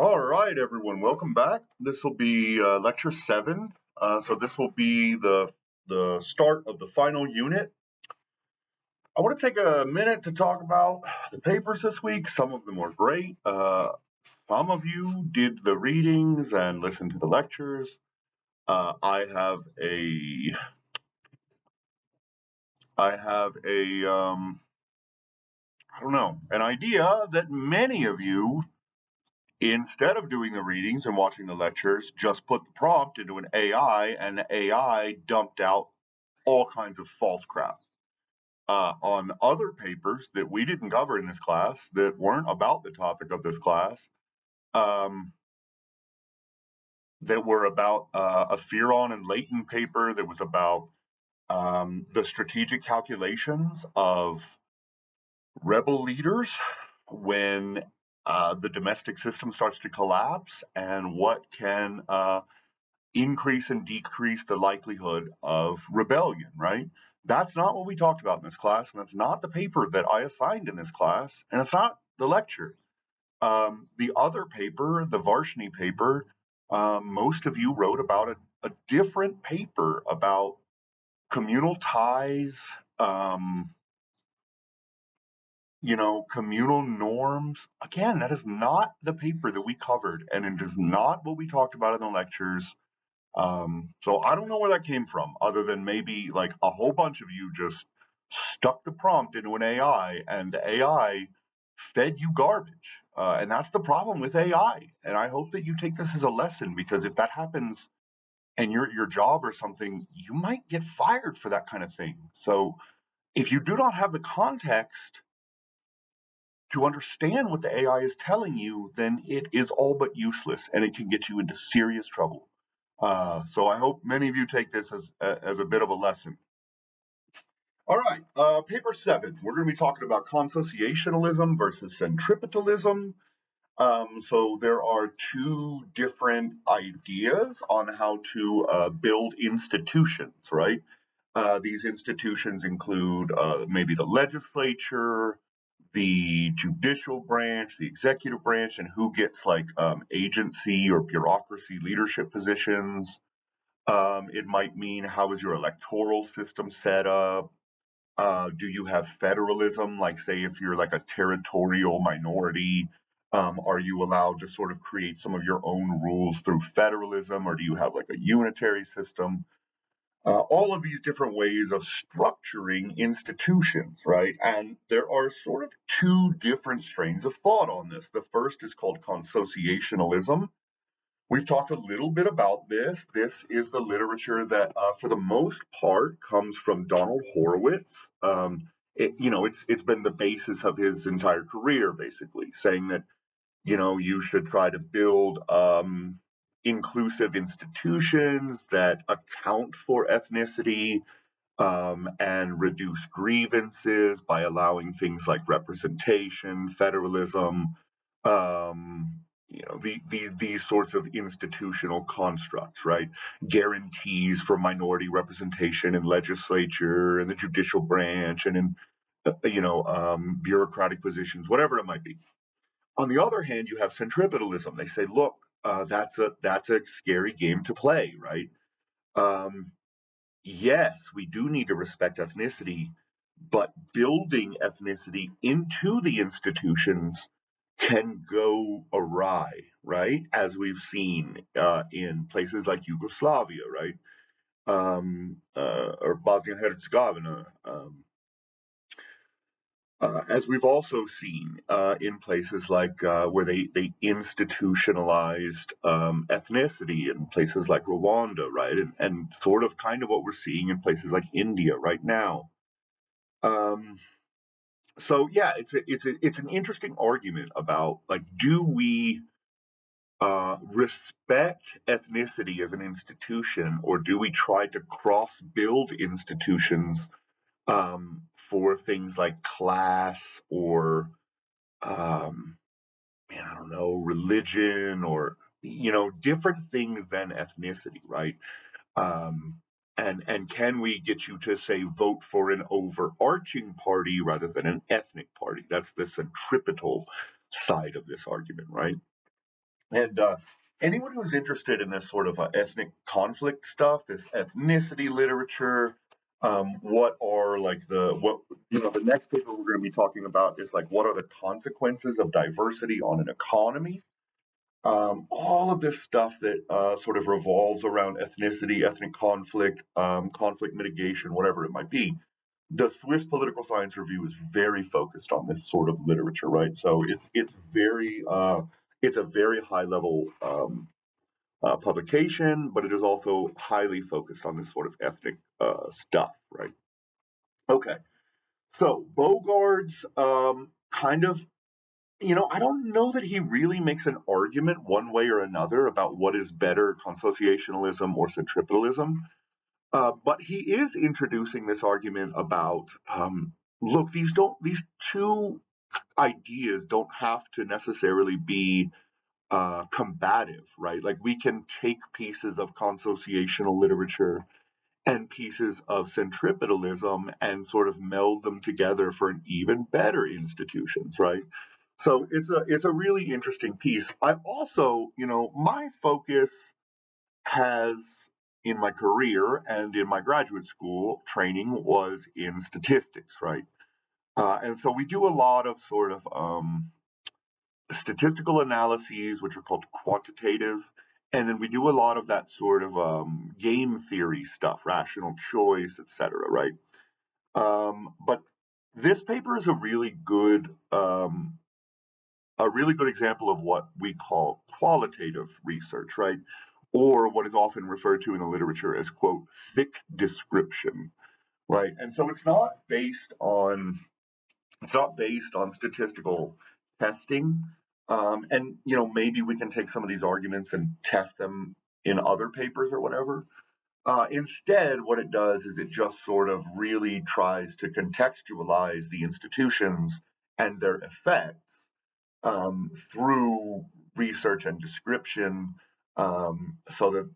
All right, everyone, welcome back. This will be lecture 7. So this will be the start of the final unit. I want to take a minute to talk about the papers this week. Some of them were great. Some of you did the readings and listened to the lectures. I have an idea that many of you, instead of doing the readings and watching the lectures, just put the prompt into an AI, and the AI dumped out all kinds of false crap. On other papers that we didn't cover in this class, that weren't about the topic of this class, that were about a Fearon and Leighton paper that was about the strategic calculations of rebel leaders when the domestic system starts to collapse, and what can increase and decrease the likelihood of rebellion, right? That's not what we talked about in this class, and that's not the paper that I assigned in this class, and it's not the lecture. The other paper, the Varshni paper, most of you wrote about a different paper about communal ties, communal norms. Again, that is not the paper that we covered, and it is not what we talked about in the lectures. So I don't know where that came from, other than maybe like a whole bunch of you just stuck the prompt into an AI, and the AI fed you garbage. And that's the problem with AI. And I hope that you take this as a lesson, because if that happens and you're at your job or something, you might get fired for that kind of thing. So if you do not have the context to understand what the AI is telling you, then it is all but useless, and it can get you into serious trouble. So I hope many of you take this as a bit of a lesson. All right, paper 7. We're going to be talking about consociationalism versus centripetalism. So there are two different ideas on how to build institutions, right? These institutions include maybe the legislature, the judicial branch, the executive branch, and who gets like agency or bureaucracy leadership positions. It might mean, how is your electoral system set up? Do you have federalism? Like, say, if you're like a territorial minority, are you allowed to sort of create some of your own rules through federalism, or do you have like a unitary system? All of these different ways of structuring institutions, right? And there are sort of two different strains of thought on this. The first is called consociationalism. We've talked a little bit about this. This is the literature that, for the most part, comes from Donald Horowitz. It's been the basis of his entire career, basically, saying that you should try to build inclusive institutions that account for ethnicity, and reduce grievances by allowing things like representation, federalism, these sorts of institutional constructs, right? Guarantees for minority representation in legislature and the judicial branch and in, bureaucratic positions, whatever it might be. On the other hand, you have centripetalism. They say, look, that's a scary game to play, right? Yes, we do need to respect ethnicity, but building ethnicity into the institutions can go awry, right? As we've seen in places like Yugoslavia, right? Or Bosnia and Herzegovina. As we've also seen in places like where they institutionalized ethnicity in places like Rwanda, right? And sort of kind of what we're seeing in places like India right now. So yeah, it's an interesting argument about, like, do we respect ethnicity as an institution, or do we try to cross build institutions for things like class or I don't know, religion, or different things than ethnicity, right? And can we get you to, say, vote for an overarching party rather than an ethnic party? That's the centripetal side of this argument, right? And anyone who's interested in this sort of ethnic conflict stuff, this ethnicity literature, what are like the next paper we're going to be talking about is like what are the consequences of diversity on an economy? All of this stuff that sort of revolves around ethnicity, ethnic conflict, conflict mitigation, whatever it might be. The Swiss Political Science Review is very focused on this sort of literature, right? So it's a very high level publication, but it is also highly focused on this sort of ethnic stuff, right? Okay, so Bogaards kind of, I don't know that he really makes an argument one way or another about what is better, consociationalism or centripetalism. But he is introducing this argument about look, these two ideas don't have to necessarily be combative, right? Like we can take pieces of consociational literature and pieces of centripetalism and sort of meld them together for an even better institutions, right? So it's a really interesting piece. I also, my focus has in my career and in my graduate school training was in statistics, right? And so we do a lot of sort of statistical analyses, which are called quantitative. And then we do a lot of that sort of game theory stuff, rational choice, etc. Right? But this paper is a really good example of what we call qualitative research, right? Or what is often referred to in the literature as quote thick description, right? And so it's not based on statistical testing. And maybe we can take some of these arguments and test them in other papers or whatever. Instead, what it does is it just sort of really tries to contextualize the institutions and their effects through research and description, so that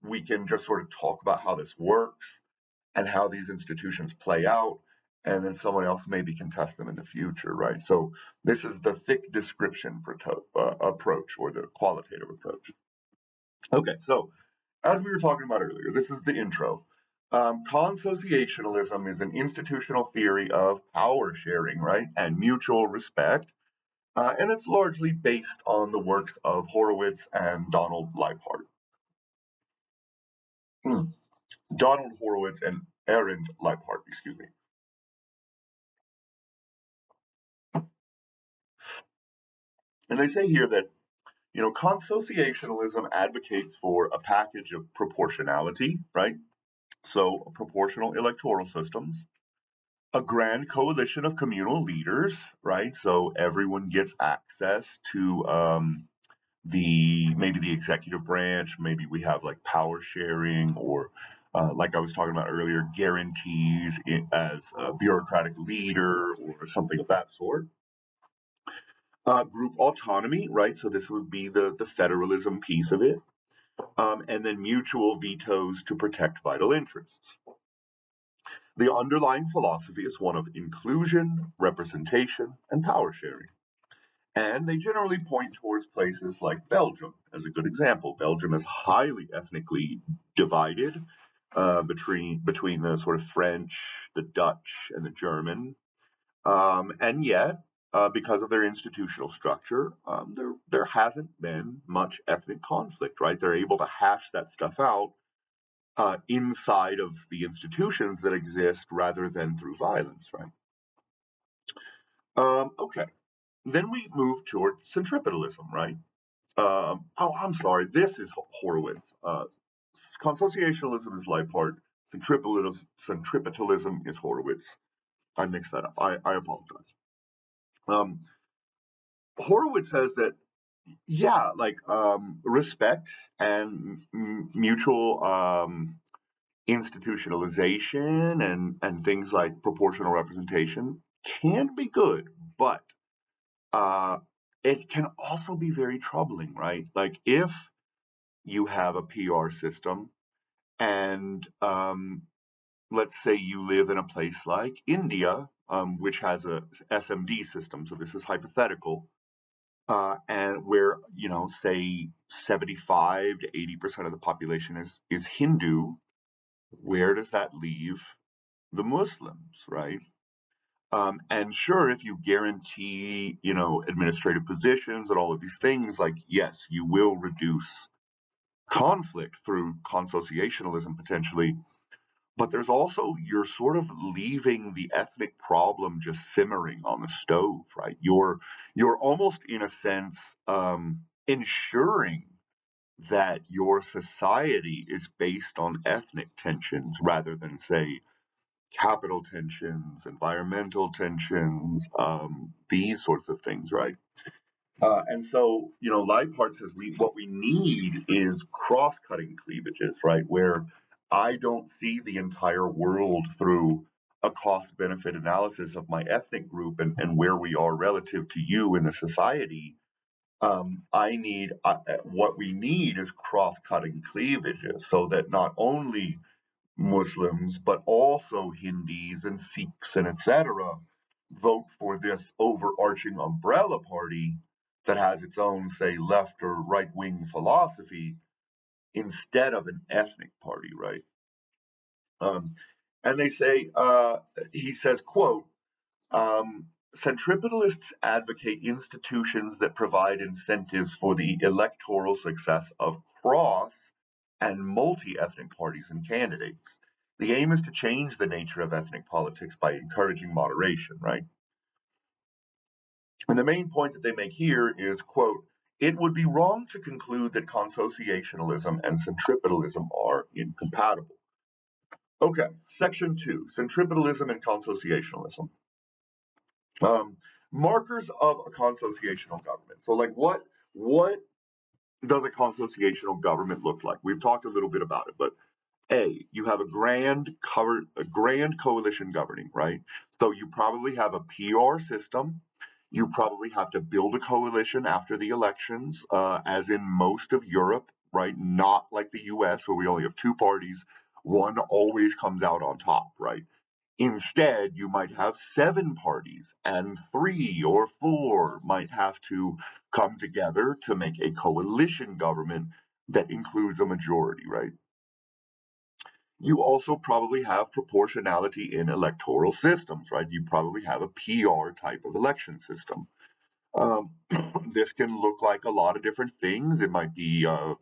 we can just sort of talk about how this works and how these institutions play out, and then someone else maybe can test them in the future, right? So this is the thick description approach or the qualitative approach. Okay, so as we were talking about earlier, this is the intro. Consociationalism is an institutional theory of power sharing, right, and mutual respect, and it's largely based on the works of Horowitz and Donald Leibhardt. Hmm. Donald Horowitz and Arend Leibhardt, excuse me. And they say here that, consociationalism advocates for a package of proportionality, right? So proportional electoral systems, a grand coalition of communal leaders, right? So everyone gets access to maybe the executive branch. Maybe we have like power sharing or like I was talking about earlier, guarantees as a bureaucratic leader or something of that sort. Group autonomy, right? So this would be the federalism piece of it. And then mutual vetoes to protect vital interests. The underlying philosophy is one of inclusion, representation, and power sharing. And they generally point towards places like Belgium as a good example. Belgium is highly ethnically divided between the sort of French, the Dutch, and the German. And yet, because of their institutional structure, there hasn't been much ethnic conflict, right? They're able to hash that stuff out inside of the institutions that exist rather than through violence, right? Okay. Then we move toward centripetalism, right? Oh, I'm sorry. This is Horowitz. Consociationalism is Leibhardt. Centripetalism is Horowitz. I mixed that up. I apologize. Um, Horowitz says that, yeah, like respect and mutual institutionalization and things like proportional representation can be good, but uh, it can also be very troubling, right? Like if you have a PR system and let's say you live in a place like India, which has a SMD system, so this is hypothetical, and where say 75 to 80% of the population is Hindu, where does that leave the Muslims, right? And sure, if you guarantee, administrative positions and all of these things, like, yes, you will reduce conflict through consociationalism potentially. But there's also, you're sort of leaving the ethnic problem just simmering on the stove, right? You're almost, in a sense, ensuring that your society is based on ethnic tensions rather than, say, capital tensions, environmental tensions, these sorts of things, right? And so, Leibhardt says what we need is cross-cutting cleavages, right? Where I don't see the entire world through a cost-benefit analysis of my ethnic group and where we are relative to you in the society. What we need is cross-cutting cleavages so that not only Muslims, but also Hindus and Sikhs and etc., vote for this overarching umbrella party that has its own, say, left or right wing philosophy instead of an ethnic party, right? Um, and they say, he says, quote, um, centripetalists advocate institutions that provide incentives for the electoral success of cross and multi-ethnic parties and candidates. The aim is to change the nature of ethnic politics by encouraging moderation, right? And the main point that they make here is, quote, it would be wrong to conclude that consociationalism and centripetalism are incompatible. Okay, section 2, centripetalism and consociationalism. Um, Markers of a consociational government. So, like, what does a consociational government look like? We've talked a little bit about it, but you have a grand coalition governing, right? So you probably have a PR system. You probably have to build a coalition after the elections, as in most of Europe, right? Not like the US, where we only have two parties. One always comes out on top, right? Instead, you might have seven parties, and three or four might have to come together to make a coalition government that includes a majority, right? You also probably have proportionality in electoral systems, right? You probably have a PR type of election system. Um, this can look like a lot of different things. It might be a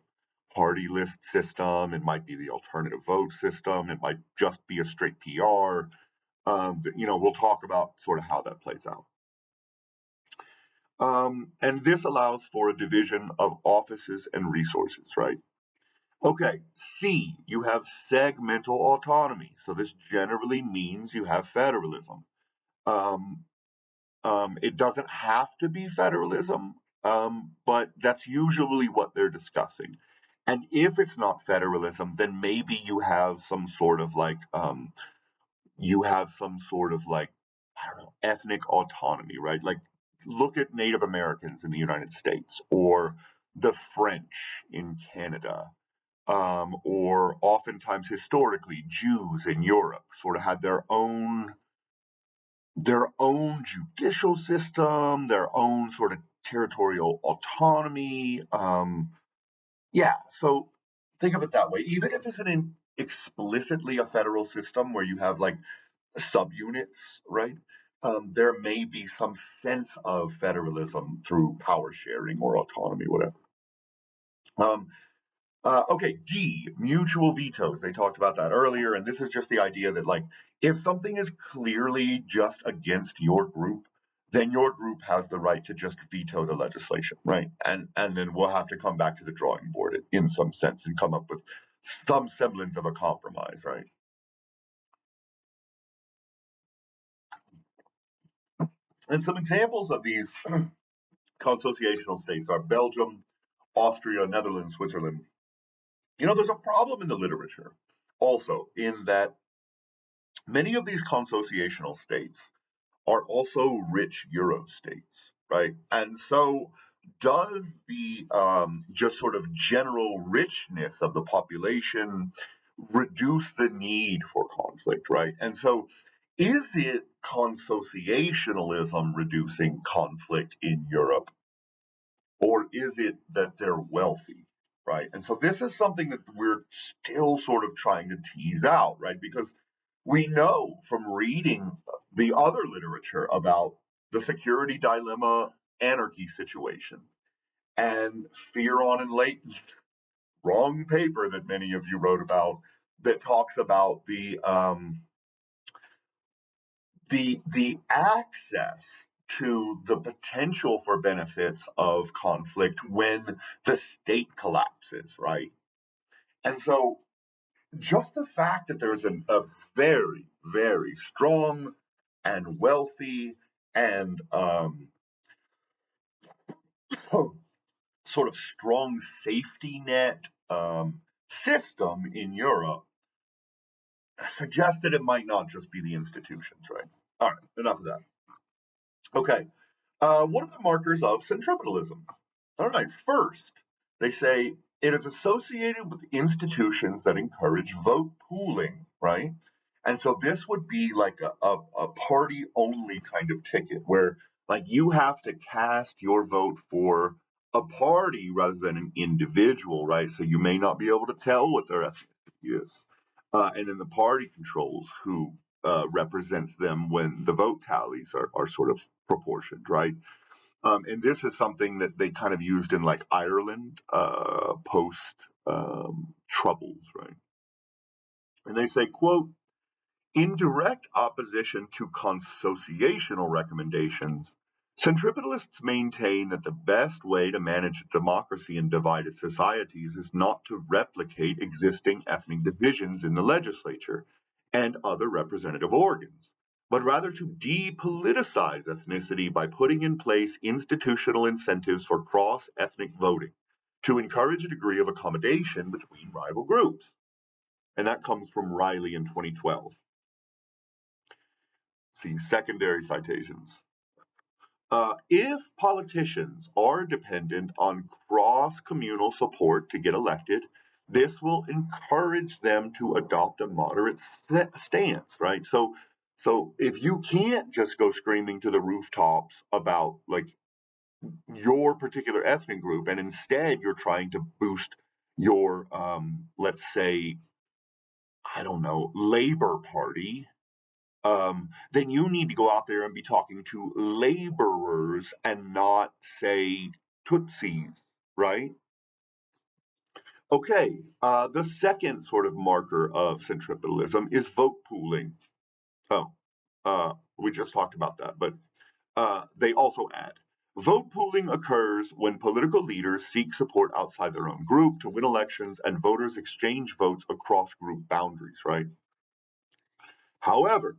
party list system, it might be the alternative vote system, it might just be a straight PR. We'll talk about sort of how that plays out. And this allows for a division of offices and resources, right? Okay, C, you have segmental autonomy. So this generally means you have federalism. Um, it doesn't have to be federalism, but that's usually what they're discussing. And if it's not federalism, then maybe you have some sort of like, I don't know, ethnic autonomy, right? Like, look at Native Americans in the United States or the French in Canada, or oftentimes historically Jews in Europe sort of had their own judicial system, their own sort of territorial autonomy. Yeah, so think of it that way. Even if it's an explicitly a federal system where you have like subunits, right? There may be some sense of federalism through power sharing or autonomy, whatever. Um, okay, D, mutual vetoes. They talked about that earlier, and this is just the idea that, like, if something is clearly just against your group, then your group has the right to just veto the legislation, right? And then we'll have to come back to the drawing board in some sense and come up with some semblance of a compromise, right? And some examples of these consociational states are Belgium, Austria, Netherlands, Switzerland. There's a problem in the literature also in that many of these consociational states are also rich Euro states, right? And so, does the just sort of general richness of the population reduce the need for conflict, right? And so, is it consociationalism reducing conflict in Europe? or is it that they're wealthy, right? And so this is something that we're still sort of trying to tease out, right? Because we know from reading the other literature about the security dilemma anarchy situation and fear on enlightenment, wrong paper that many of you wrote about that talks about the access to the potential for benefits of conflict when the state collapses, right? And so just the fact that there's a very, very strong and wealthy and sort of strong safety net system in Europe suggested it might not just be the institutions, right? All right, enough of that. Okay, what are the markers of centripetalism? All right, first, they say it is associated with institutions that encourage vote pooling, right? And so this would be like a party only kind of ticket where like you have to cast your vote for a party rather than an individual, right? So you may not be able to tell what their ethnicity is. And then the party controls who represents them when the vote tallies are sort of proportioned, right? And this is something that they kind of used in like Ireland post troubles, right? And they say, quote, in direct opposition to consociational recommendations, centripetalists maintain that the best way to manage democracy in divided societies is not to replicate existing ethnic divisions in the legislature and other representative organs, but rather to depoliticize ethnicity by putting in place institutional incentives for cross ethnic voting to encourage a degree of accommodation between rival groups. And that comes from Riley in 2012. See secondary citations. If politicians are dependent on cross communal support to get elected, this will encourage them to adopt a moderate stance, right? So if you can't just go screaming to the rooftops about like your particular ethnic group, and instead you're trying to boost your, let's say, I don't know, Labor Party, then you need to go out there and be talking to laborers and not say Tutsis, right? Okay, the second sort of marker of centripetalism is vote pooling. Oh, we just talked about that, but they also add vote pooling occurs when political leaders seek support outside their own group to win elections and voters exchange votes across group boundaries, right? However,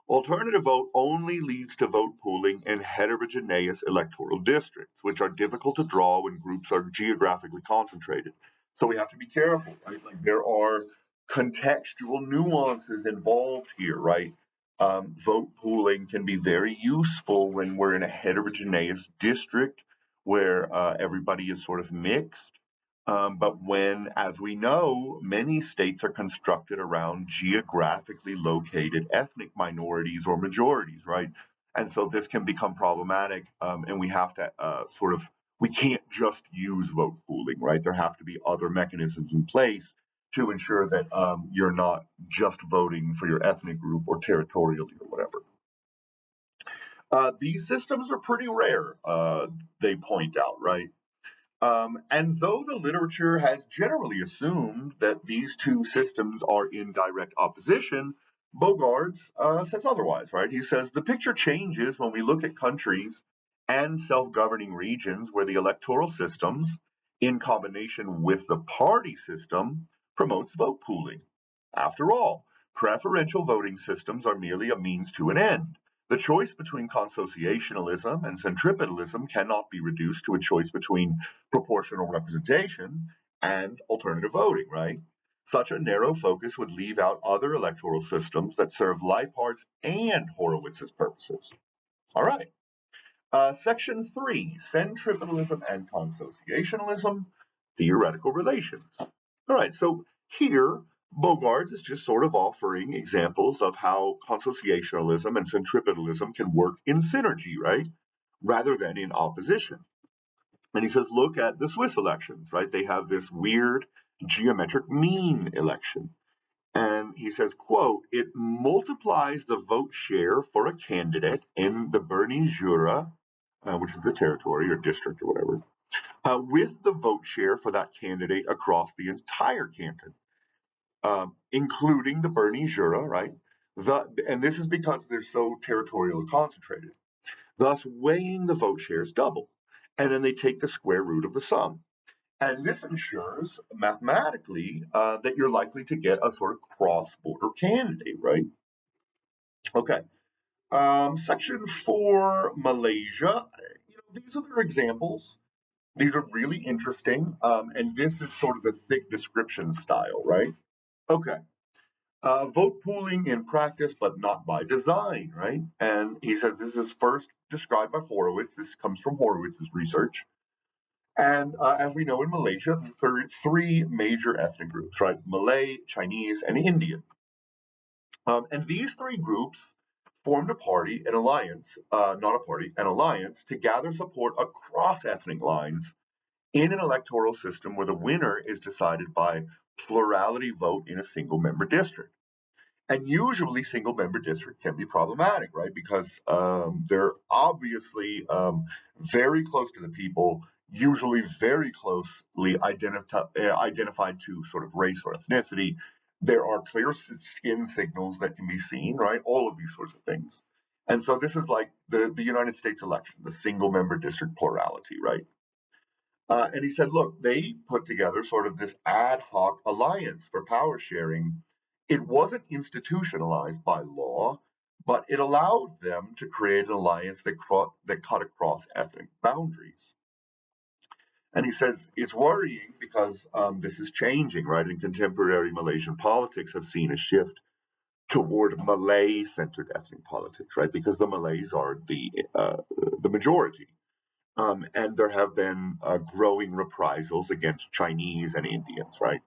alternative vote only leads to vote pooling in heterogeneous electoral districts, which are difficult to draw when groups are geographically concentrated. So we have to be careful, right? Like there are contextual nuances involved here, right? Vote pooling can be very useful when we're in a heterogeneous district where everybody is sort of mixed. But when, as we know, many states are constructed around geographically located ethnic minorities or majorities, right? And so this can become problematic, and we have to we can't just use vote pooling, right? There have to be other mechanisms in place to ensure that you're not just voting for your ethnic group or territorially or whatever. These systems are pretty rare, they point out, right? And though the literature has generally assumed that these two systems are in direct opposition, Bogaards says otherwise, right? He says the picture changes when we look at countries and self governing regions where the electoral systems, in combination with the party system, promotes vote pooling. After all, preferential voting systems are merely a means to an end. The choice between consociationalism and centripetalism cannot be reduced to a choice between proportional representation and alternative voting, right? Such a narrow focus would leave out other electoral systems that serve Leiphardt's and Horowitz's purposes. All right. Section 3, Centripetalism and Consociationalism, Theoretical Relations. All right, so here, Bogaards is just sort of offering examples of how consociationalism and centripetalism can work in synergy, right? Rather than in opposition. And he says, look at the Swiss elections, right? They have this weird geometric mean election. And he says, quote, it multiplies the vote share for a candidate in the Bernese Jura, which is the territory or district or whatever, with the vote share for that candidate across the entire canton, including the Bernese Jura, right? And this is because they're so territorially concentrated, thus weighing the vote shares double. And then they take the square root of the sum. And this ensures mathematically that you're likely to get a sort of cross-border candidate, right? Okay. Section 4, Malaysia. These are their examples. These are really interesting. And this is sort of the thick description style, right? Okay. Vote pooling in practice, but not by design, right? And he says this is first described by Horowitz. This comes from Horowitz's research. And as we know in Malaysia, there are three major ethnic groups, right? Malay, Chinese, and Indian. And these three groups formed a party, an alliance, not a party, an alliance to gather support across ethnic lines in an electoral system where the winner is decided by plurality vote in a single member district. And usually single member district can be problematic, right? Because they're obviously very close to the people, usually very closely identified to sort of race or ethnicity. There are clear skin signals that can be seen, right? All of these sorts of things. And so this is like the United States election, the single member district plurality, right? And he said, look, they put together sort of this ad hoc alliance for power sharing. It wasn't institutionalized by law, but it allowed them to create an alliance that cut across ethnic boundaries. And he says it's worrying because this is changing, right? And contemporary Malaysian politics have seen a shift toward Malay-centered ethnic politics, right? Because the Malays are the majority. And there have been growing reprisals against Chinese and Indians, right?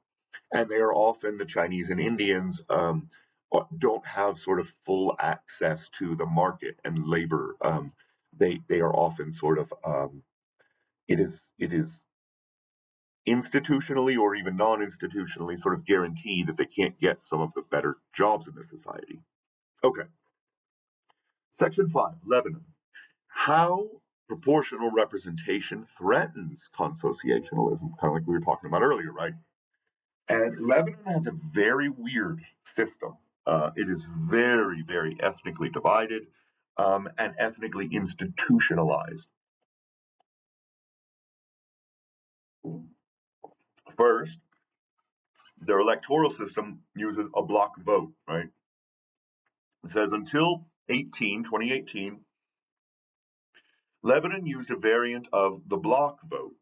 And they are often the Chinese and Indians don't have sort of full access to the market and labor. They are often sort of it is institutionally or even non-institutionally sort of guaranteed that they can't get some of the better jobs in the society. Okay. Section 5, Lebanon. How proportional representation threatens consociationalism, kind of like we were talking about earlier, right? And Lebanon has a very weird system. It is very, very ethnically divided and ethnically institutionalized. First, their electoral system uses a block vote, right? It says until 2018, Lebanon used a variant of the block vote.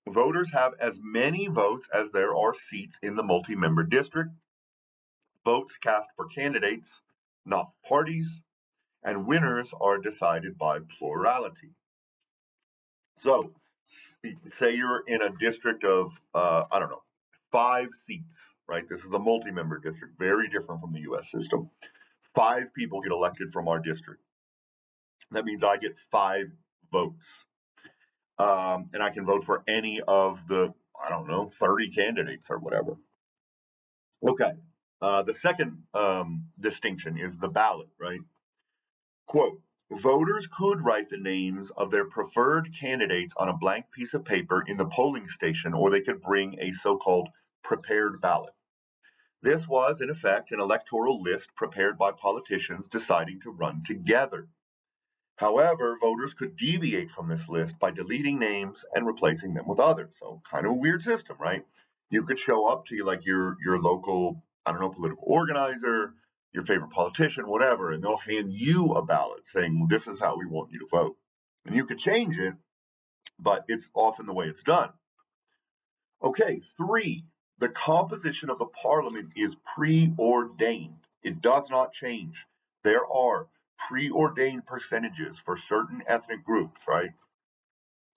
Voters have as many votes as there are seats in the multi-member district. Votes cast for candidates, not parties, and winners are decided by plurality. So, say you're in a district of, I don't know, 5 seats, right? This is a multi-member district, very different from the US system. 5 people get elected from our district. That means I get 5 votes. And I can vote for any of the, I don't know, 30 candidates or whatever. Okay. The second distinction is the ballot, right? Quote, voters could write the names of their preferred candidates on a blank piece of paper in the polling station, or they could bring a so-called prepared ballot. This was, in effect, an electoral list prepared by politicians deciding to run together. However, voters could deviate from this list by deleting names and replacing them with others. So kind of a weird system, right? You could show up to your local, I don't know, political organizer, your favorite politician, whatever, and they'll hand you a ballot saying, this is how we want you to vote. And you could change it, but it's often the way it's done. Okay, 3, the composition of the parliament is preordained. It does not change. There are preordained percentages for certain ethnic groups, right?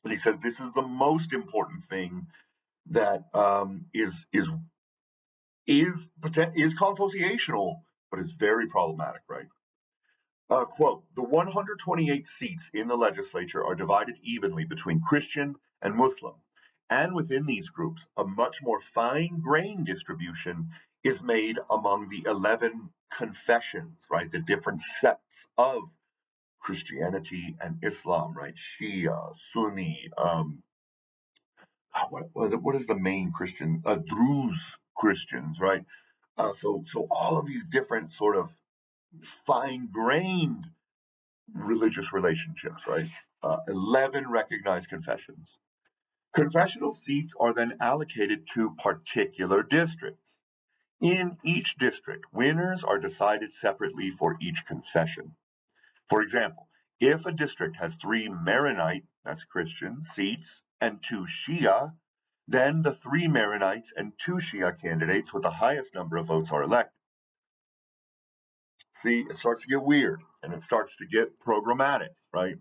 And he says this is the most important thing that is consociational, but is very problematic, right? Quote, the 128 seats in the legislature are divided evenly between Christian and Muslim. And within these groups, a much more fine-grained distribution is made among the 11 confessions, right? The different sects of Christianity and Islam, right? Shia, Sunni, what is the main Christian? Druze Christians, right? So all of these different sort of fine-grained religious relationships, right? 11 recognized confessions. Confessional seats are then allocated to particular districts. In each district, winners are decided separately for each confession. For example, if a district has 3 Maronite, that's Christian, seats and 2 Shia, then the 3 Maronites and 2 Shia candidates with the highest number of votes are elected. See, it starts to get weird and it starts to get programmatic, right?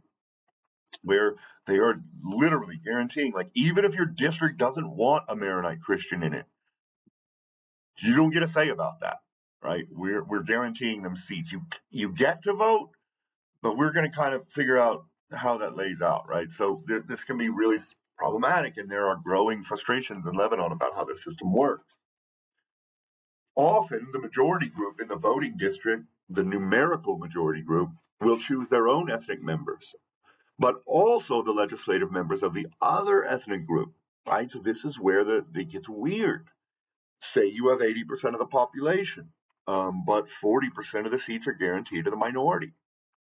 Where they are literally guaranteeing, like, even if your district doesn't want a Maronite Christian in it, you don't get a say about that, right? We're guaranteeing them seats. You get to vote, but we're going to kind of figure out how that lays out, right? So this can be really problematic, and there are growing frustrations in Lebanon about how the system works. Often, the majority group in the voting district, the numerical majority group, will choose their own ethnic members, but also the legislative members of the other ethnic group, right? So this is where it gets weird. Say you have 80% of the population, but 40% of the seats are guaranteed to the minority.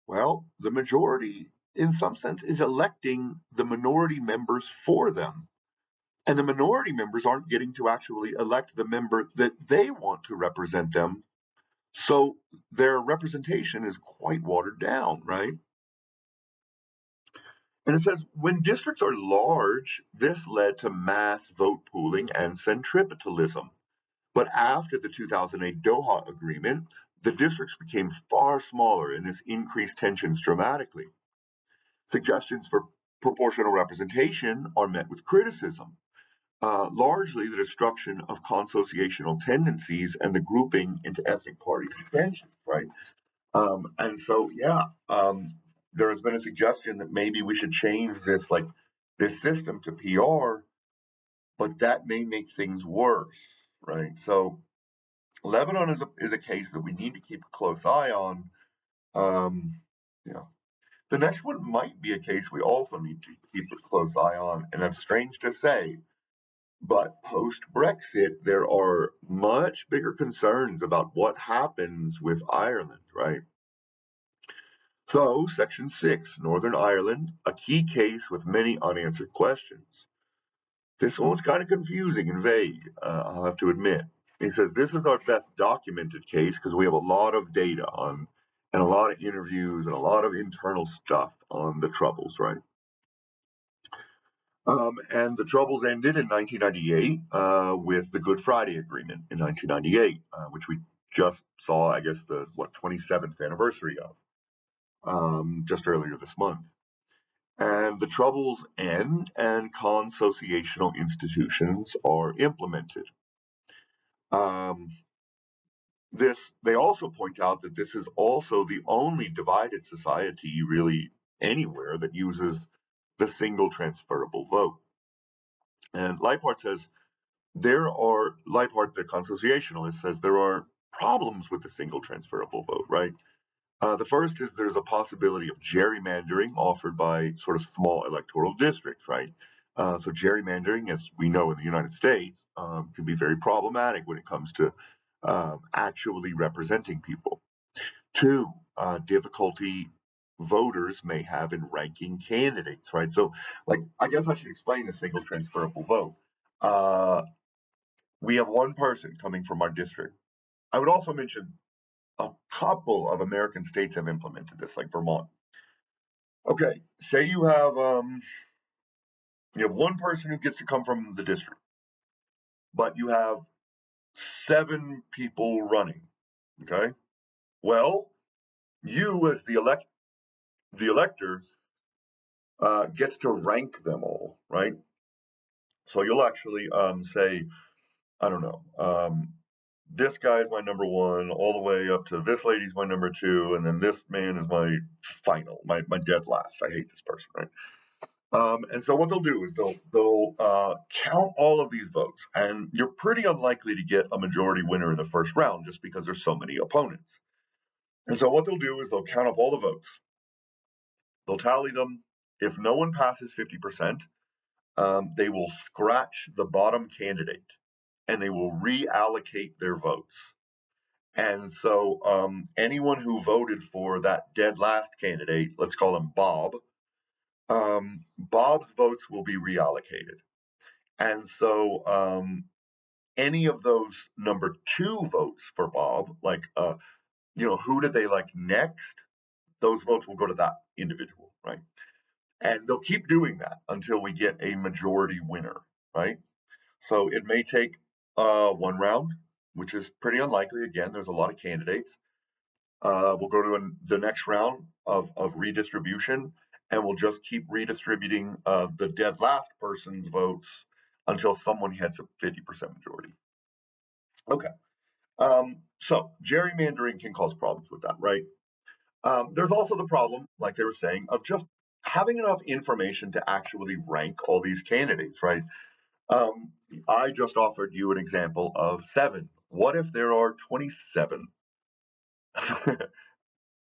Well, the majority, in some sense, is electing the minority members for them. And the minority members aren't getting to actually elect the member that they want to represent them. So their representation is quite watered down, right? And it says when districts are large, this led to mass vote pooling and centripetalism. But after the 2008 Doha Agreement, the districts became far smaller and this increased tensions dramatically. Suggestions for proportional representation are met with criticism, largely the destruction of consociational tendencies and the grouping into ethnic parties and tensions, right? And so, there has been a suggestion that maybe we should change this system to PR, but that may make things worse, right? So Lebanon is a case that we need to keep a close eye on. Um, yeah. The next one might be a case we also need to keep a close eye on, and that's strange to say, but post-Brexit, there are much bigger concerns about what happens with Ireland, right? So, Section 6, Northern Ireland, a key case with many unanswered questions. This one was kind of confusing and vague, I'll have to admit. He says this is our best documented case because we have a lot of data on and a lot of interviews and a lot of internal stuff on the Troubles, right? And the Troubles ended in 1998 with the Good Friday Agreement in 1998, which we just saw, I guess, the 27th anniversary of just earlier this month. And the Troubles end and consociational institutions are implemented. They also point out that this is also the only divided society really anywhere that uses the single transferable vote. And Leipart says Leipart, the consociationalist, says there are problems with the single transferable vote, right? The first is there's a possibility of gerrymandering offered by sort of small electoral districts, right? So gerrymandering, as we know in the United States, can be very problematic when it comes to actually representing people. Two, difficulty voters may have in ranking candidates, right? So, I guess I should explain the single transferable vote. We have one person coming from our district. I would also mention a couple of American states have implemented this, like Vermont. Okay, say you have one person who gets to come from the district, but you have 7 people running. Okay, well, you as the elector gets to rank them all, right? So you'll actually say, I don't know, this guy is my number 1, all the way up to this lady's my number 2, and then this man is my final, my dead last. I hate this person, right? And so what they'll do is they'll count all of these votes, and you're pretty unlikely to get a majority winner in the first round just because there's so many opponents. And so what they'll do is they'll count up all the votes, they'll tally them. If no one passes 50%, they will scratch the bottom candidate and they will reallocate their votes. And so anyone who voted for that dead last candidate, let's call him Bob, Bob's votes will be reallocated. And so any of those number two votes for Bob, like, who did they like next? Those votes will go to that individual, right? And they'll keep doing that until we get a majority winner, right? So it may take one round, which is pretty unlikely. Again, there's a lot of candidates. We'll go to the next round of redistribution, and we'll just keep redistributing the dead last person's votes until someone hits a 50% majority. Okay. So gerrymandering can cause problems with that, right? There's also the problem, like they were saying, of just having enough information to actually rank all these candidates, right? Um, I just offered you an example of 7. What if there are 27?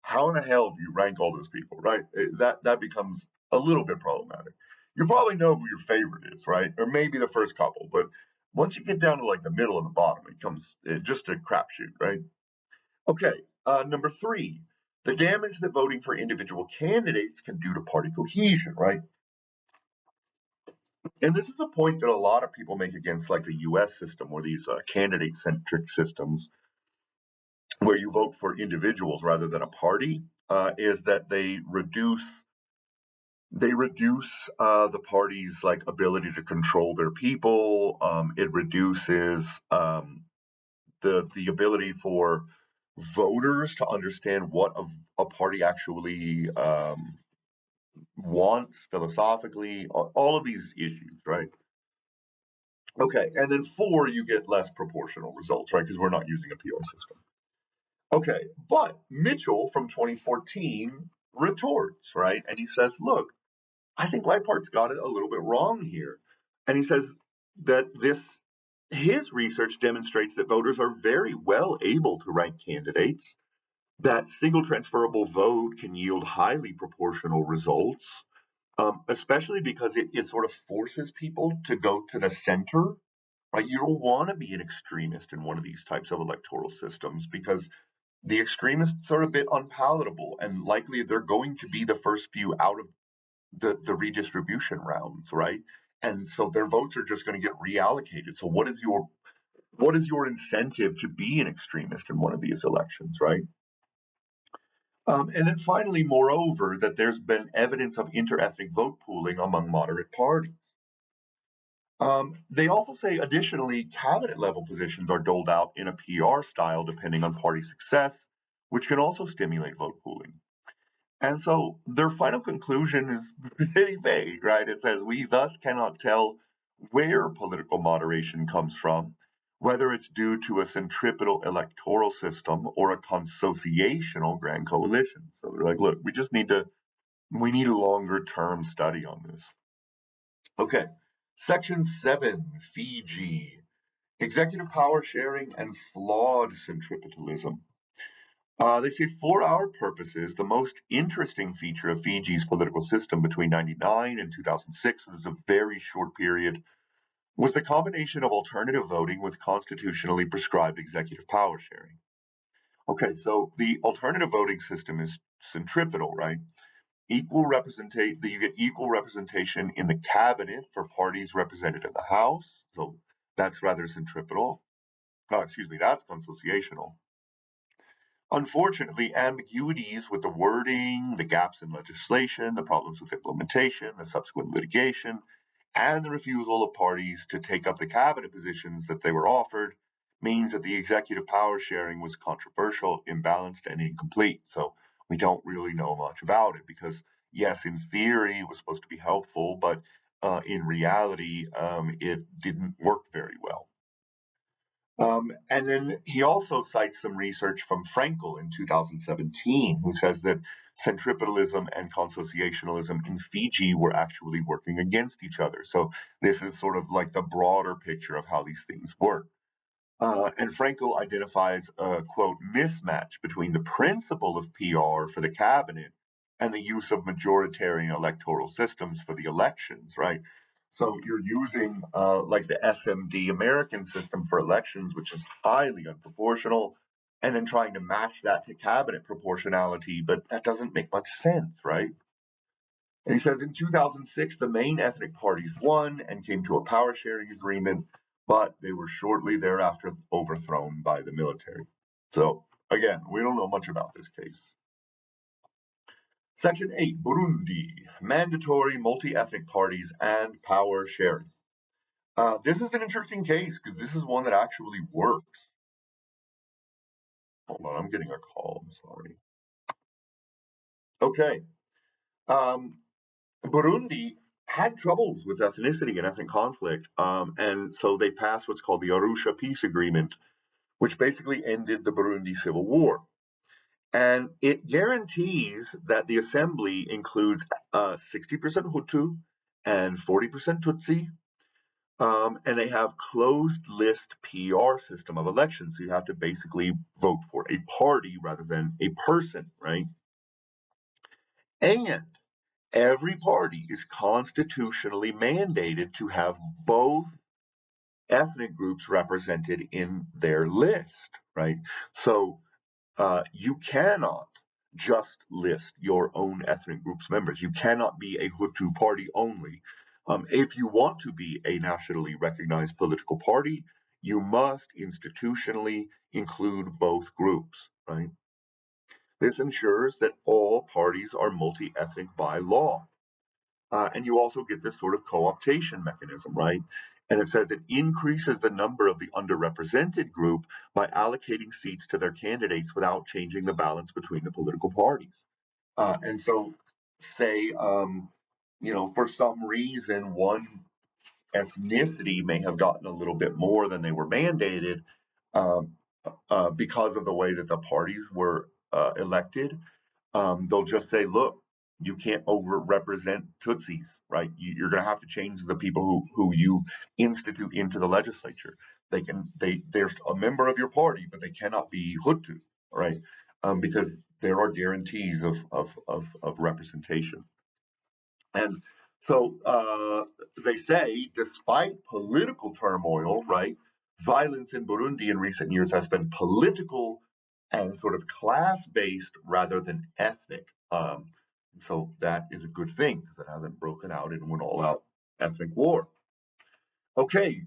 How in the hell do you rank all those people, right? That becomes a little bit problematic. You probably know who your favorite is, right? Or maybe the first couple, but once you get down to like the middle and the bottom, it becomes just a crapshoot, right? Okay, number 3, the damage that voting for individual candidates can do to party cohesion, right? And this is a point that a lot of people make against like the US system or these candidate-centric systems where you vote for individuals rather than a party, is that they reduce the party's like ability to control their people. It reduces the ability for voters to understand what a party actually wants philosophically. All of these issues, right? Okay, and then 4, you get less proportional results, right? Because we're not using a PR system. Okay, but Mitchell from 2014 retorts, right? And he says, look, I think Leiphardt's got it a little bit wrong here. And he says that his research demonstrates that voters are very well able to rank candidates, that single transferable vote can yield highly proportional results, especially because it sort of forces people to go to the center, right? You don't want to be an extremist in one of these types of electoral systems because the extremists are a bit unpalatable and likely they're going to be the first few out of the redistribution rounds, right? And so their votes are just going to get reallocated. So what is your incentive to be an extremist in one of these elections, right? And then finally, moreover, that there's been evidence of interethnic vote pooling among moderate parties. They also say, additionally, cabinet level positions are doled out in a PR style depending on party success, which can also stimulate vote pooling. And so their final conclusion is pretty vague, right? It says, we thus cannot tell where political moderation comes from, whether it's due to a centripetal electoral system or a consociational grand coalition. So they're like, look, we need a longer term study on this. Okay, section 7, Fiji, executive power sharing and flawed centripetalism. They say, for our purposes, the most interesting feature of Fiji's political system between 1999 and 2006, so this is a very short period, was the combination of alternative voting with constitutionally prescribed executive power sharing. Okay, so the alternative voting system is centripetal, right? You get equal representation in the cabinet for parties represented in the House, so that's rather centripetal. That's consociational. Unfortunately, ambiguities with the wording, the gaps in legislation, the problems with implementation, the subsequent litigation, and the refusal of parties to take up the cabinet positions that they were offered means that the executive power sharing was controversial, imbalanced, and incomplete. So we don't really know much about it because, yes, in theory, it was supposed to be helpful, but in reality, it didn't work very well. And then he also cites some research from Frankel in 2017, who says that Centripetalism and Consociationalism in Fiji were actually working against each other. So this is sort of like the broader picture of how these things work. And Frankel identifies a quote mismatch between the principle of PR for the cabinet and the use of majoritarian electoral systems for the elections, right? So you're using like the SMD American system for elections, which is highly unproportional, and then trying to match that to cabinet proportionality, but that doesn't make much sense, right? And he says in 2006, the main ethnic parties won and came to a power sharing agreement, but they were shortly thereafter overthrown by the military. So, again, we don't know much about this case. Section 8, Burundi, mandatory multi ethnic parties and power sharing. This is an interesting case because this is one that actually works. Hold on, I'm getting a call. I'm sorry. Okay. Um, Burundi had troubles with ethnicity and ethnic conflict, and so they passed what's called the Arusha Peace Agreement, which basically ended the Burundi Civil War. And it guarantees that the assembly includes 60% Hutu and 40% Tutsi, and they have closed list PR system of elections. So you have to basically vote for a party rather than a person, right? And every party is constitutionally mandated to have both ethnic groups represented in their list, right? So you cannot just list your own ethnic group's members. You cannot be a Hutu party only. If you want to be a nationally recognized political party, you must institutionally include both groups, right? This ensures that all parties are multi ethnic by law. And you also get this sort of co-optation mechanism, right? And it says it increases the number of the underrepresented group by allocating seats to their candidates without changing the balance between the political parties. And so, say, for some reason, one ethnicity may have gotten a little bit more than they were mandated um, because of the way that the parties were elected. They'll just say, look, you can't overrepresent Tutsis, right? You're going to have to change the people who you institute into the legislature. There's a member of your party, but they cannot be Hutu, right? Because there are guarantees of representation. And so they say, despite political turmoil, right, violence in Burundi in recent years has been political and sort of class based rather than ethnic. So that is a good thing because it hasn't broken out into an all out ethnic war. Okay,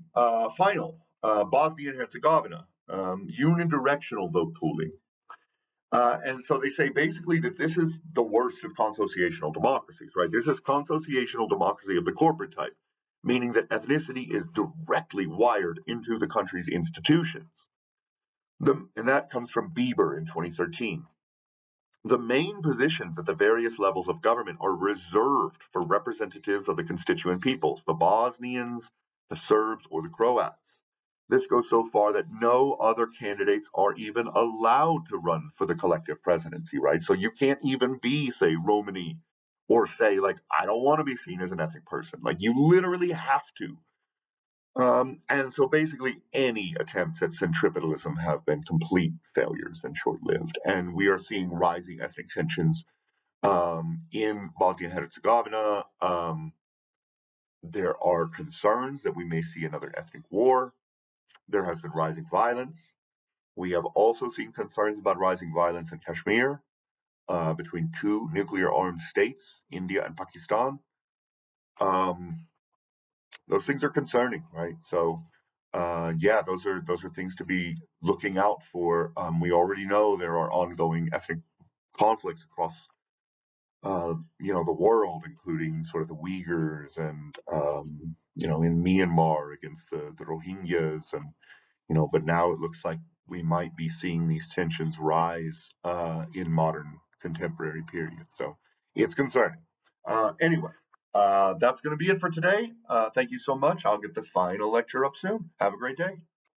final Bosnia and Herzegovina, unidirectional vote pooling. And so they say basically that this is the worst of consociational democracies, right? This is consociational democracy of the corporate type, meaning that ethnicity is directly wired into the country's institutions. And that comes from Bieber in 2013. The main positions at the various levels of government are reserved for representatives of the constituent peoples, the Bosnians, the Serbs, or the Croats. This goes so far that no other candidates are even allowed to run for the collective presidency, right? So you can't even be, say, Romani or say, like, I don't want to be seen as an ethnic person. Like, you literally have to. And so basically, any attempts at centripetalism have been complete failures and short lived. And we are seeing rising ethnic tensions in Bosnia and Herzegovina. There are concerns that we may see another ethnic war. There has been rising violence. We have also seen concerns about rising violence in Kashmir between two nuclear armed states, India and Pakistan. Those things are concerning, right? So, yeah, those are things to be looking out for. We already know there are ongoing ethnic conflicts across, the world, including sort of the Uyghurs and in Myanmar against the Rohingyas, and but now it looks like we might be seeing these tensions rise in modern contemporary period. So it's concerning. Anyway, that's going to be it for today. Thank you so much. I'll get the final lecture up soon. Have a great day.